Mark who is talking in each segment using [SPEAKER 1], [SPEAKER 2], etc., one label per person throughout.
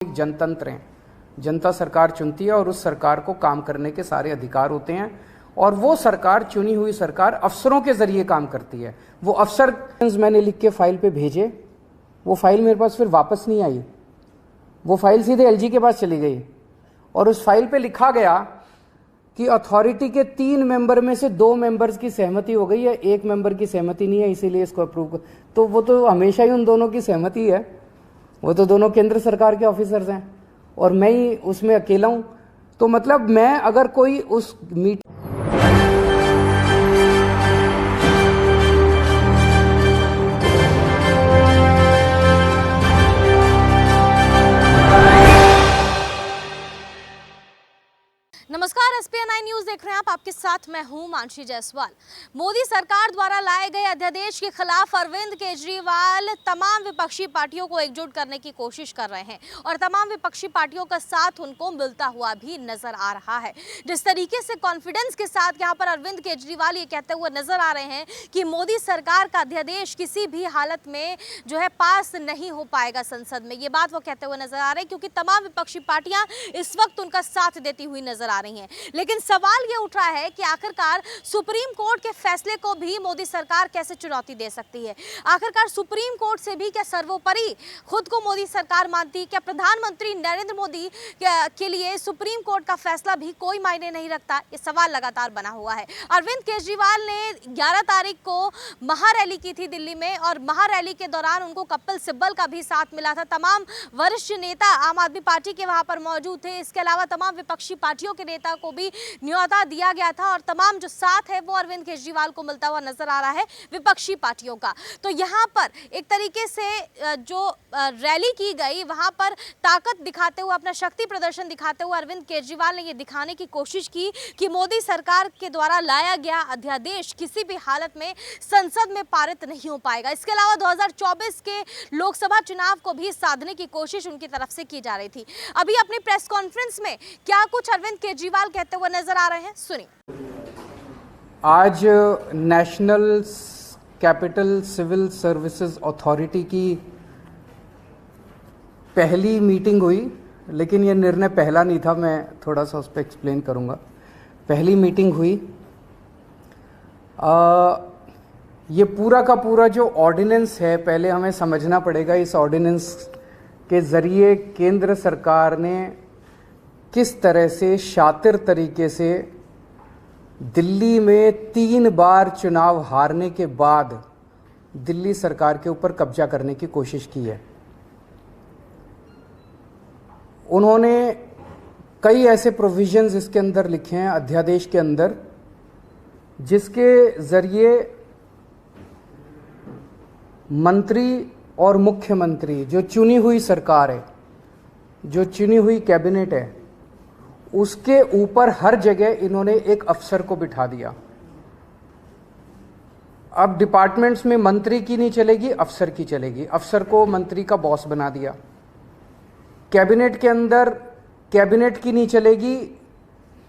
[SPEAKER 1] एक जनतंत्र है, जनता सरकार चुनती है और उस सरकार को काम करने के सारे अधिकार होते हैं और वो सरकार, चुनी हुई सरकार अफसरों के जरिए काम करती है। वो अफसर मैंने लिख के फाइल पे भेजे, वो फाइल मेरे पास फिर वापस नहीं आई, वो फाइल सीधे एलजी के पास चली गई और उस फाइल पे लिखा गया कि अथॉरिटी के 3 मेंबर में से 2 मेंबर्स की सहमति हो गई है, 1 मेंबर की सहमति नहीं है, इसीलिए इसको अप्रूव कर। तो वो तो हमेशा ही उन दोनों की सहमति है, वो तो दोनों केंद्र सरकार के ऑफिसर्स हैं और मैं ही उसमें अकेला हूं। तो मतलब मैं अगर कोई उस मीटिंग
[SPEAKER 2] नमस्कार, SPN9 न्यूज देख रहे हैं आप। आपके साथ मैं हूं मानसी जायसवाल। मोदी सरकार द्वारा लाए गए अध्यादेश के खिलाफ अरविंद केजरीवाल तमाम विपक्षी पार्टियों को एकजुट करने की कोशिश कर रहे हैं और तमाम विपक्षी पार्टियों का साथ उनको मिलता हुआ भी नजर आ रहा है। जिस तरीके से कॉन्फिडेंस के साथ यहाँ पर अरविंद केजरीवाल ये कहते हुए नजर आ रहे हैं कि मोदी सरकार का अध्यादेश किसी भी हालत में जो है पास नहीं हो पाएगा संसद में, ये बात वो कहते हुए नजर आ रहे हैं क्योंकि तमाम विपक्षी पार्टियां इस वक्त उनका साथ देती हुई नजर आ रही हैं। लेकिन सवाल ये उठ रहा है कि आखिरकार सुप्रीम कोर्ट के फैसले को भी मोदी सरकार कैसे चुनौती दे सकती है। आखिरकार सुप्रीम कोर्ट से भी क्या सर्वोपरि खुद को मोदी सरकार मानती? क्या प्रधानमंत्री नरेंद्र मोदी के लिए सुप्रीम कोर्ट का फैसला भी कोई मायने नहीं रखता? ये सवाल लगातार बना हुआ है। अरविंद केजरीवाल ने 11 तारीख को महारैली की थी दिल्ली में और महारैली के दौरान उनको कपिल सिब्बल का भी साथ मिला था। तमाम वरिष्ठ नेता आम आदमी पार्टी के वहां पर मौजूद थे। इसके अलावा तमाम विपक्षी पार्टियों के नेता को भी न्योता दिया गया था और तमाम जो साथ है वो अरविंद केजरीवाल को मिलता हुआ नजर आ रहा है विपक्षी पार्टियों का। तो यहाँ पर एक तरीके से जो रैली की गई वहां पर ताकत दिखाते हुए, अपना शक्ति प्रदर्शन दिखाते हुए अरविंद केजरीवाल ने ये दिखाने की कोशिश की कि मोदी सरकार के द्वारा लाया गया अध्यादेश किसी भी हालत में संसद में पारित नहीं हो पाएगा। इसके अलावा 2024 के लोकसभा चुनाव को भी साधने की कोशिश उनकी तरफ से की जा रही थी। अभी अपनी प्रेस कॉन्फ्रेंस में क्या कुछ अरविंद केजरीवाल कहते हुए नजर आ रहे हैं, सुनिए।
[SPEAKER 1] आज national capital civil services authority की पहली मीटिंग हुई, लेकिन यह निर्णय पहला नहीं था, मैं थोड़ा सा उस पर एक्सप्लेन करूंगा। पहली मीटिंग हुई, ये पूरा का पूरा जो ऑर्डिनेंस है, पहले हमें समझना पड़ेगा इस ऑर्डिनेंस के जरिए केंद्र सरकार ने किस तरह से शातिर तरीके से दिल्ली में 3 बार चुनाव हारने के बाद दिल्ली सरकार के ऊपर कब्जा करने की कोशिश की है। उन्होंने कई ऐसे प्रोविजंस इसके अंदर लिखे हैं अध्यादेश के अंदर, जिसके जरिए मंत्री और मुख्यमंत्री, जो चुनी हुई सरकार है, जो चुनी हुई कैबिनेट है, उसके ऊपर हर जगह इन्होंने एक अफसर को बिठा दिया। अब डिपार्टमेंट्स में मंत्री की नहीं चलेगी, अफसर की चलेगी। अफसर को मंत्री का बॉस बना दिया। कैबिनेट के अंदर कैबिनेट की नहीं चलेगी,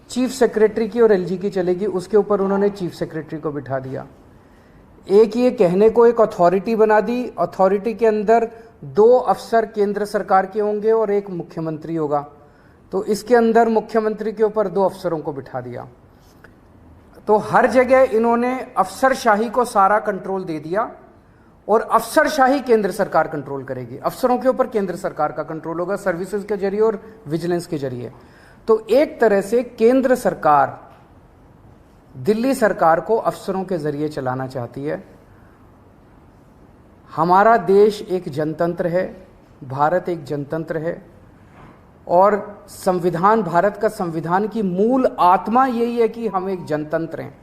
[SPEAKER 1] चीफ सेक्रेटरी की और एलजी की चलेगी, उसके ऊपर उन्होंने चीफ सेक्रेटरी को बिठा दिया। एक ये कहने को एक अथॉरिटी बना दी, अथॉरिटी के अंदर 2 अफसर केंद्र सरकार के होंगे और एक मुख्यमंत्री होगा, तो इसके अंदर मुख्यमंत्री के ऊपर 2 अफसरों को बिठा दिया। तो हर जगह इन्होंने अफसरशाही को सारा कंट्रोल दे दिया और अफसरशाही केंद्र सरकार कंट्रोल करेगी। अफसरों के ऊपर केंद्र सरकार का कंट्रोल होगा, सर्विसेज के जरिए और विजिलेंस के जरिए। तो एक तरह से केंद्र सरकार दिल्ली सरकार को अफसरों के जरिए चलाना चाहती है। हमारा देश एक जनतंत्र है, भारत एक जनतंत्र है और संविधान, भारत का संविधान की मूल आत्मा यही है कि हम एक जनतंत्र हैं।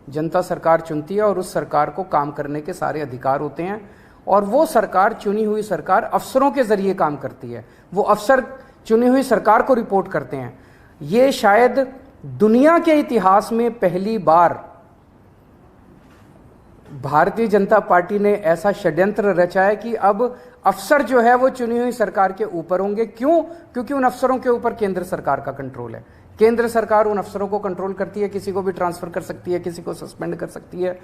[SPEAKER 1] जनता सरकार चुनती है और उस सरकार को काम करने के सारे अधिकार होते हैं और वो सरकार, चुनी हुई सरकार अफसरों के जरिए काम करती है। वो अफसर चुनी हुई सरकार को रिपोर्ट करते हैं। ये शायद दुनिया के इतिहास में पहली बार भारतीय जनता पार्टी ने ऐसा षड्यंत्र रचा है कि अब अफसर जो है वो चुनी हुई सरकार के ऊपर होंगे। क्यों? क्योंकि उन अफसरों के ऊपर केंद्र सरकार का कंट्रोल है। केंद्र सरकार उन अफसरों को कंट्रोल करती है, किसी को भी ट्रांसफर कर सकती है, किसी को सस्पेंड कर सकती है।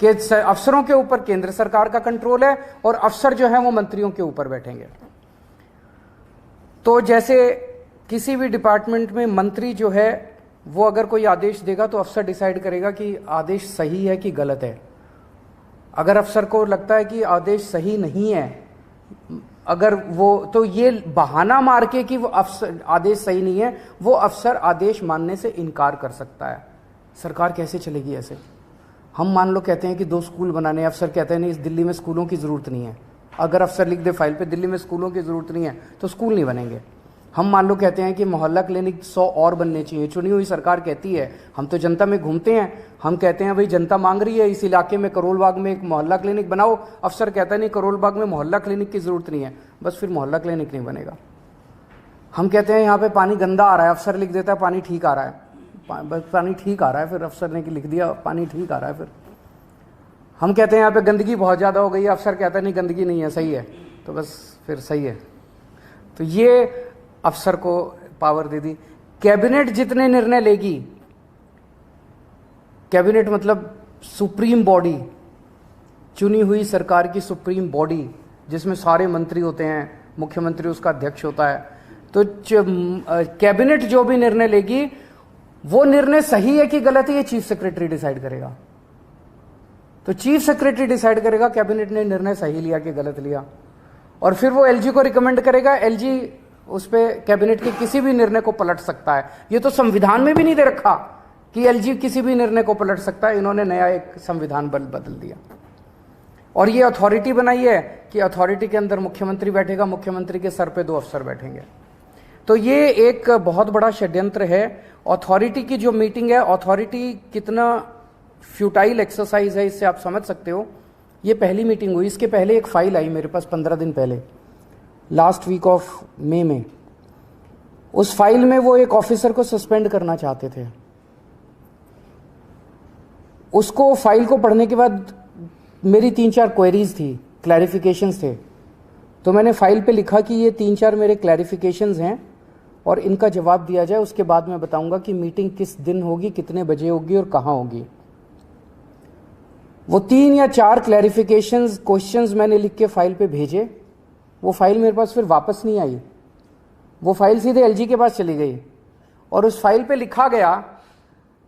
[SPEAKER 1] कि अफसरों के ऊपर केंद्र सरकार का कंट्रोल है और अफसर जो है वो मंत्रियों के ऊपर बैठेंगे। तो जैसे किसी भी डिपार्टमेंट में मंत्री जो है वो अगर कोई आदेश देगा तो अफसर डिसाइड करेगा कि आदेश सही है कि गलत है। अगर अफसर को लगता है कि आदेश सही नहीं है, अगर वो, तो ये बहाना मार के कि वो अफसर आदेश सही नहीं है, वो अफसर आदेश मानने से इनकार कर सकता है। सरकार कैसे चलेगी ऐसे? हम मान लो कहते हैं कि 2 स्कूल बनाने, अफसर कहते हैं नहीं इस दिल्ली में स्कूलों की ज़रूरत नहीं है। अगर अफसर लिख दे फाइल पे दिल्ली में स्कूलों की ज़रूरत नहीं है तो स्कूल नहीं बनेंगे। हम मान लो कहते हैं कि मोहल्ला क्लिनिक 100 और बनने चाहिए, चुनी हुई सरकार कहती है, हम तो जनता में घूमते हैं, हम कहते हैं भाई जनता मांग रही है इस इलाके में करोल बाग में एक मोहल्ला क्लिनिक बनाओ, अफसर कहता है नहीं करोल बाग में मोहल्ला क्लिनिक की ज़रूरत नहीं है, बस फिर मोहल्ला क्लिनिक नहीं बनेगा। हम कहते हैं यहाँ पे पानी गंदा आ रहा है, अफसर लिख देता है पानी ठीक आ रहा है, बस पानी ठीक आ रहा है, फिर अफसर ने लिख दिया पानी ठीक आ रहा है। फिर हम कहते हैं यहाँ पे गंदगी बहुत ज़्यादा हो गई है, अफसर कहता है नहीं गंदगी नहीं है, सही है, तो बस फिर सही है। तो ये अफसर को पावर दे दी। कैबिनेट जितने निर्णय लेगी, कैबिनेट मतलब सुप्रीम बॉडी, चुनी हुई सरकार की सुप्रीम बॉडी जिसमें सारे मंत्री होते हैं, मुख्यमंत्री उसका अध्यक्ष होता है, तो कैबिनेट जो भी निर्णय लेगी वो निर्णय सही है कि गलत है ये चीफ सेक्रेटरी डिसाइड करेगा। तो चीफ सेक्रेटरी डिसाइड करेगा कैबिनेट ने निर्णय सही लिया कि गलत लिया, और फिर वो एलजी को रिकमेंड करेगा, एलजी उस पे कैबिनेट के किसी भी निर्णय को पलट सकता है। ये तो संविधान में भी नहीं दे रखा कि एलजी किसी भी निर्णय को पलट सकता है, इन्होंने नया एक संविधान बदल दिया। और ये अथॉरिटी बनाई है कि अथॉरिटी के अंदर मुख्यमंत्री बैठेगा, मुख्यमंत्री के सर पे 2 अफसर बैठेंगे। तो ये एक बहुत बड़ा षड्यंत्र है। अथॉरिटी की जो मीटिंग है, अथॉरिटी कितना फ्यूटाइल एक्सरसाइज है इससे आप समझ सकते हो। ये पहली मीटिंग हुई, इसके पहले एक फाइल आई मेरे पास 15 दिन पहले, लास्ट वीक ऑफ मई में। उस फाइल में वो एक ऑफिसर को सस्पेंड करना चाहते थे। उसको फाइल को पढ़ने के बाद मेरी 3-4 क्वेरीज थी, क्लैरिफिकेशंस थे। तो मैंने फाइल पे लिखा कि ये 3-4 मेरे क्लैरिफिकेशंस हैं और इनका जवाब दिया जाए, उसके बाद मैं बताऊंगा कि मीटिंग किस दिन होगी, कितने बजे होगी और कहाँ होगी। वो 3 या 4 क्लैरिफिकेशंस क्वेश्चंस मैंने लिख के फाइल पे भेजे। वो फाइल मेरे पास फिर वापस नहीं आई, वो फाइल सीधे एलजी के पास चली गई और उस फाइल पे लिखा गया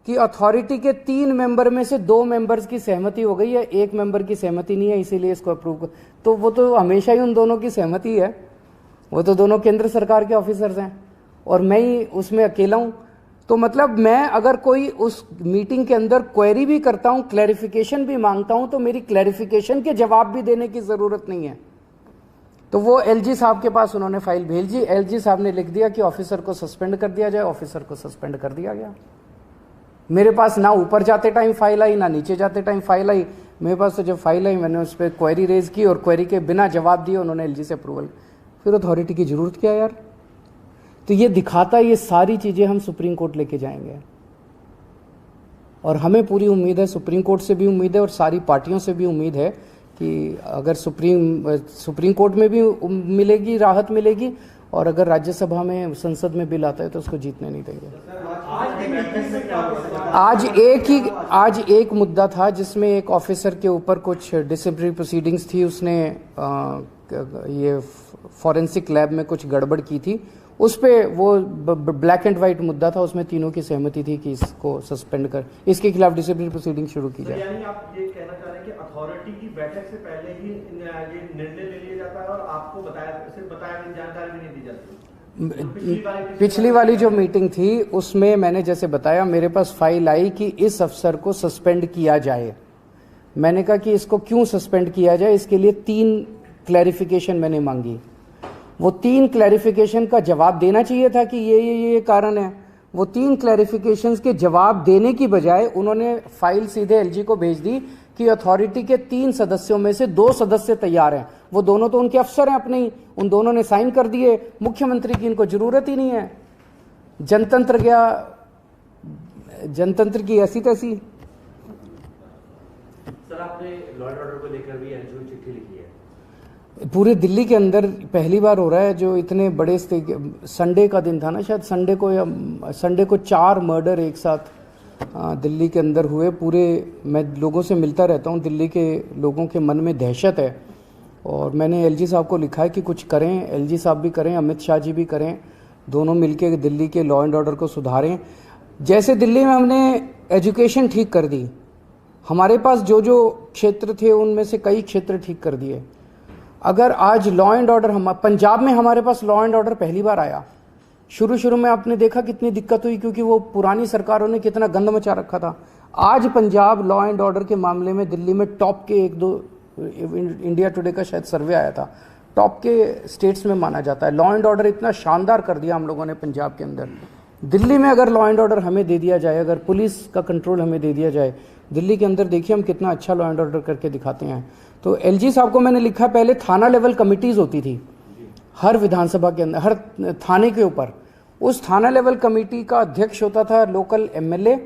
[SPEAKER 1] कि अथॉरिटी के 3 मेंबर में से 2 मेंबर्स की सहमति हो गई है, 1 मेंबर की सहमति नहीं है, इसीलिए इसको अप्रूव कर। तो वो तो हमेशा ही उन दोनों की सहमति है, वो तो दोनों केंद्र सरकार के ऑफिसर्स हैं और मैं ही उसमें अकेला हूं। तो मतलब मैं अगर कोई उस मीटिंग के अंदर क्वेरी भी करता हूं, क्लैरिफिकेशन भी मांगता हूं, तो मेरी क्लैरिफिकेशन के जवाब भी देने की जरूरत नहीं है। तो वो एलजी साहब के पास उन्होंने फाइल भेजी, एलजी साहब ने लिख दिया कि ऑफिसर को सस्पेंड कर दिया जाए, ऑफिसर को सस्पेंड कर दिया गया। मेरे पास ना ऊपर जाते टाइम फाइल आई ना नीचे जाते टाइम फाइल आई, मेरे पास तो जब फाइल आई मैंने उस पर क्वेरी रेज की और क्वेरी के बिना जवाब दिए उन्होंने एलजी से अप्रूवल। फिर अथॉरिटी की जरूरत क्या यार? तो ये दिखाता ये सारी चीजें हम सुप्रीम कोर्ट लेके जाएंगे और हमें पूरी उम्मीद है, सुप्रीम कोर्ट से भी उम्मीद है और सारी पार्टियों से भी उम्मीद है कि अगर सुप्रीम कोर्ट में भी मिलेगी, राहत मिलेगी, और अगर राज्यसभा में संसद में बिल आता है तो उसको जीतने नहीं देंगे। आज एक मुद्दा था जिसमें एक ऑफिसर के ऊपर कुछ डिसिप्लिनरी प्रोसीडिंग्स थी, उसने ये फॉरेंसिक लैब में कुछ गड़बड़ की थी, उस पे वो ब्लैक एंड व्हाइट मुद्दा था, उसमें तीनों की सहमति थी कि इसको सस्पेंड कर, इसके खिलाफ डिसिप्लिनरी प्रोसीडिंग शुरू की जाए।
[SPEAKER 3] यानी आप ये कहना चाह रहे हैं कि अथॉरिटी की बैठक से पहले ही ये निर्णय ले लिया जाता है और आपको सिर्फ जानकारी भी नहीं दी जाती?
[SPEAKER 1] पिछली वाली जो मीटिंग थी उसमें मैंने जैसे बताया, मेरे पास फाइल आई कि इस अफसर को सस्पेंड किया जाए। मैंने कहा कि इसको क्यों सस्पेंड किया जाए, इसके लिए 3 क्लैरिफिकेशन मैंने मांगी। वो 3 क्लैरिफिकेशन का जवाब देना चाहिए था कि ये कारण है। वो 3 क्लैरिफिकेशंस के जवाब देने की बजाय उन्होंने फाइल सीधे एलजी को भेज दी कि अथॉरिटी के 3 सदस्यों में से 2 सदस्य तैयार हैं, वो दोनों तो उनके अफसर हैं अपने ही, उन दोनों ने साइन कर दिए, मुख्यमंत्री की इनको जरूरत ही नहीं है। जनतंत्र गया, जनतंत्र की ऐसी तैसी।
[SPEAKER 3] सर आपने लॉ एंड ऑर्डर को लेकर भी एलजी को चिट्ठी लिखी है।
[SPEAKER 1] पूरे दिल्ली के अंदर पहली बार हो रहा है जो इतने बड़े संडे का दिन था ना, शायद संडे को 4 मर्डर एक साथ दिल्ली के अंदर हुए। पूरे मैं लोगों से मिलता रहता हूँ, दिल्ली के लोगों के मन में दहशत है और मैंने एलजी साहब को लिखा है कि कुछ करें, एलजी साहब भी करें, अमित शाह जी भी करें, दोनों मिलकर दिल्ली के लॉ एंड ऑर्डर को सुधारें। जैसे दिल्ली में हमने एजुकेशन ठीक कर दी, हमारे पास जो जो क्षेत्र थे उनमें से कई क्षेत्र ठीक कर दिए। अगर आज लॉ एंड ऑर्डर, हम पंजाब में हमारे पास लॉ एंड ऑर्डर पहली बार आया। शुरू में आपने देखा कितनी दिक्कत हुई, क्योंकि वो पुरानी सरकारों ने कितना गंद मचा रखा था। आज पंजाब लॉ एंड ऑर्डर के मामले में दिल्ली में टॉप के 1-2, इंडिया टुडे का शायद सर्वे आया था, टॉप के स्टेट्स में माना जाता है। लॉ एंड ऑर्डर इतना शानदार कर दिया हम लोगों ने पंजाब के अंदर। दिल्ली में अगर लॉ एंड ऑर्डर हमें दे दिया जाए, अगर पुलिस का कंट्रोल हमें दे दिया जाए दिल्ली के अंदर, देखिए हम कितना अच्छा लॉ एंड ऑर्डर करके दिखाते हैं। तो एलजी साहब को मैंने लिखा, पहले थाना लेवल कमिटीज होती थी हर विधानसभा के अंदर, हर थाने के ऊपर। उस थाना लेवल कमेटी का अध्यक्ष होता था लोकल एमएलए,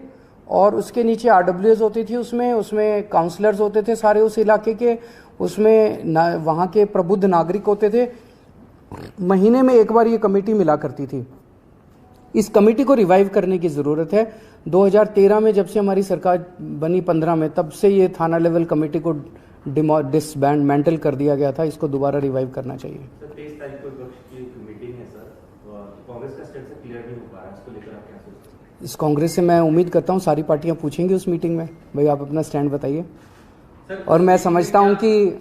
[SPEAKER 1] और उसके नीचे आरडब्ल्यूएस होती थी, उसमें काउंसलर्स होते थे सारे उस इलाके के, उसमें वहाँ के प्रबुद्ध नागरिक होते थे। महीने में एक बार ये कमेटी मिला करती थी। इस कमेटी को रिवाइव करने की ज़रूरत है। 2013 में जब से हमारी सरकार बनी 15 में, तब से ये थाना लेवल कमेटी को डिसबैंडल कर दिया गया था। इसको दोबारा रिवाइव करना चाहिए।
[SPEAKER 4] सर 23 तारीख को विपक्ष की मीटिंग है सर, कांग्रेस का स्टेट से क्लियर नहीं हो पा रहा है, इसको लेकर आप क्या सोचते हैं?
[SPEAKER 1] इस कांग्रेस से मैं उम्मीद करता हूँ सारी पार्टियां पूछेंगी उस मीटिंग में, भाई आप अपना स्टैंड बताइए। और मैं समझता हूँ कि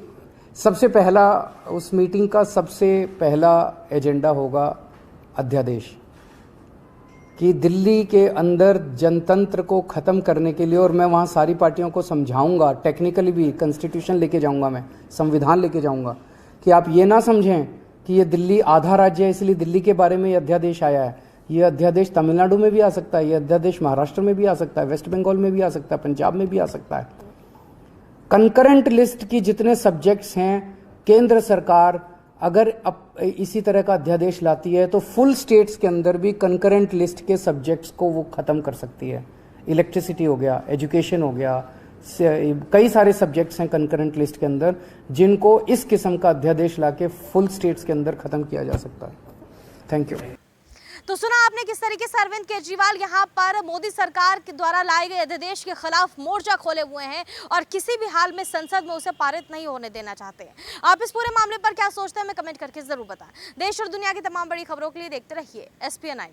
[SPEAKER 1] सबसे पहला उस मीटिंग का सबसे पहला एजेंडा होगा अध्यादेश, कि दिल्ली के अंदर जनतंत्र को ख़त्म करने के लिए, और मैं वहाँ सारी पार्टियों को समझाऊंगा, टेक्निकली भी कॉन्स्टिट्यूशन लेके जाऊंगा, मैं संविधान लेके जाऊंगा, कि आप ये ना समझें कि ये दिल्ली आधा राज्य है इसलिए दिल्ली के बारे में ये अध्यादेश आया है। ये अध्यादेश तमिलनाडु में भी आ सकता है, ये अध्यादेश महाराष्ट्र में भी आ सकता है, वेस्ट बंगाल में भी आ सकता है, पंजाब में भी आ सकता है। कंकरेंट लिस्ट की जितने सब्जेक्ट्स हैं, केंद्र सरकार अगर इसी तरह का अध्यादेश लाती है तो फुल स्टेट्स के अंदर भी कंकरेंट लिस्ट के सब्जेक्ट्स को वो ख़त्म कर सकती है। इलेक्ट्रिसिटी हो गया, एजुकेशन हो गया, कई सारे सब्जेक्ट्स हैं कंकरेंट लिस्ट के अंदर, जिनको इस किस्म का अध्यादेश लाके फुल स्टेट्स के अंदर ख़त्म किया जा सकता है। Thank you.
[SPEAKER 2] तो सुना आपने किस तरीके से अरविंद केजरीवाल यहाँ पर मोदी सरकार के द्वारा लाए गए अध्यादेश के खिलाफ मोर्चा खोले हुए हैं और किसी भी हाल में संसद में उसे पारित नहीं होने देना चाहते हैं। आप इस पूरे मामले पर क्या सोचते हैं, हमें कमेंट करके जरूर बताएं। देश और दुनिया की तमाम बड़ी खबरों के लिए देखते रहिए SPN9।